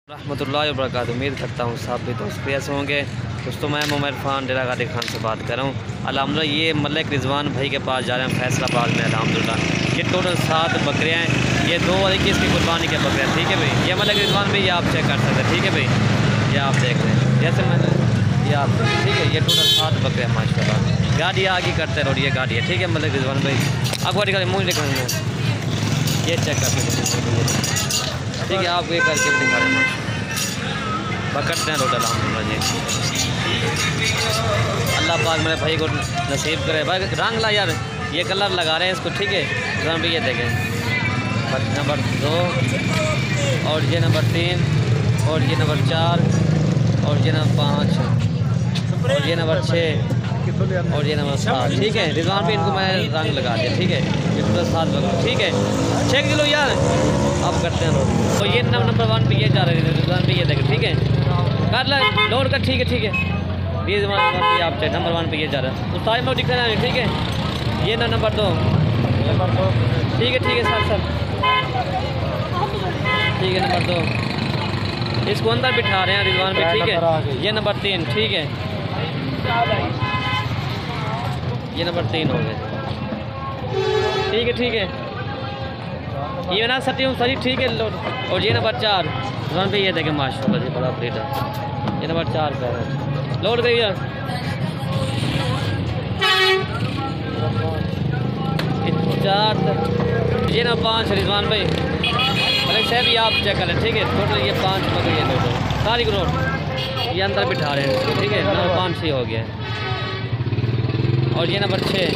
रहमतुल्लाहि व बरकातहू। उम्मीद करता हूँ सब भी दोस्त कैसे होंगे। दोस्तों मैं मोहम्मद फ़ान डेरा गादी खान से बात कर रहा हूँ। अल्हम्दुलिल्लाह ये मलिक रिजवान भाई के पास जा रहे हैं फैसलाबाद में। अल्हम्दुलिल्लाह ये टोटल 7 बकरे हैं। ये 2 और 21 की कुर्बानी के बकरे हैं। ठीक है भाई, ये मलिक रिजवान भाई ये आप चेक कर सकते हैं। ठीक है भाई, ये आप देख रहे हैं जैसे मैंने ये आप ठीक है। ये टोटल 7 बकरे हैं माशाल्लाह। गाड़ी आगे करते हैं और ये गाड़ी है। ठीक है मलिक रिजवान भाई आपको दिखा मुँह दिखा ये चेक करके ठीक है, आप ये करके भी दिखा रहे हैं पकड़ते हैं टोटल। अल्हम्दुलिल्लाह जी अल्लाह पाक मेरे भाई को नसीब करे। भाई रंग ला यार, ये कलर लगा रहे हैं इसको। ठीक है रंग भी ये देखें, नंबर 2 और ये नंबर 3 और ये नंबर 4 और ये नंबर 5 और ये नंबर 6 और ये नंबर 7। ठीक है रिजवान भी इनको मैं रंग लगा दिया। ठीक है ये पूरा 7 बकरे। ठीक है 6 किलो यार आप करते हैं लोग। तो ये नंबर 1 पे ये जा रहे हैं रिजवान पे ये देखें। ठीक है कर ला लोड कर। ठीक है ठीक है ये रिजवान पे आप चेक नंबर 1 पे ये जा रहा है। उस में दिख रहा है। ठीक है ये नंबर 2 ठीक है सर ठीक है नंबर 2 इसको अंदर बिठा रहे हैं रिजवान पे। ठीक है ये नंबर 3 ठीक है ये नंबर 3 हो गए। ठीक है ये ना सटी हूँ सही। ठीक है लोड। और ये नंबर 4 रिजवान पे ये देखें माशाल्लाह जी बड़ा ब्रीड है। ये नंबर 4 पे है लोड गई यार। 4 ये नंबर 5 रिजवान भाई मलिक साहब ये आप चेक करें। ठीक है टोटल ये 5 बकरी है लोड सारी करोड़ ये अंदर बिठा रहे हैं। ठीक है नंबर 5 से हो गया है। और ये नंबर 6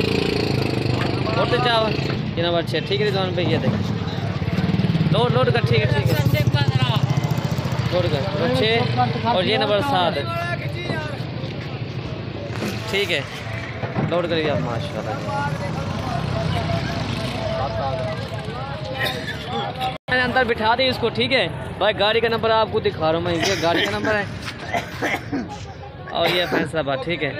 और तो चावल ये नंबर 6 ठीक है रिजवान भाई ये देखें लोड कर। ठीक है लोड कर 6 और ये नंबर 7 ठीक है लोड करिए आप माशाल्लाह। मैंने अंदर बिठा दी इसको। ठीक है भाई गाड़ी का नंबर आपको दिखा रहा हूँ मैं। ये गाड़ी का नंबर है और ये फैसलाबाद। ठीक है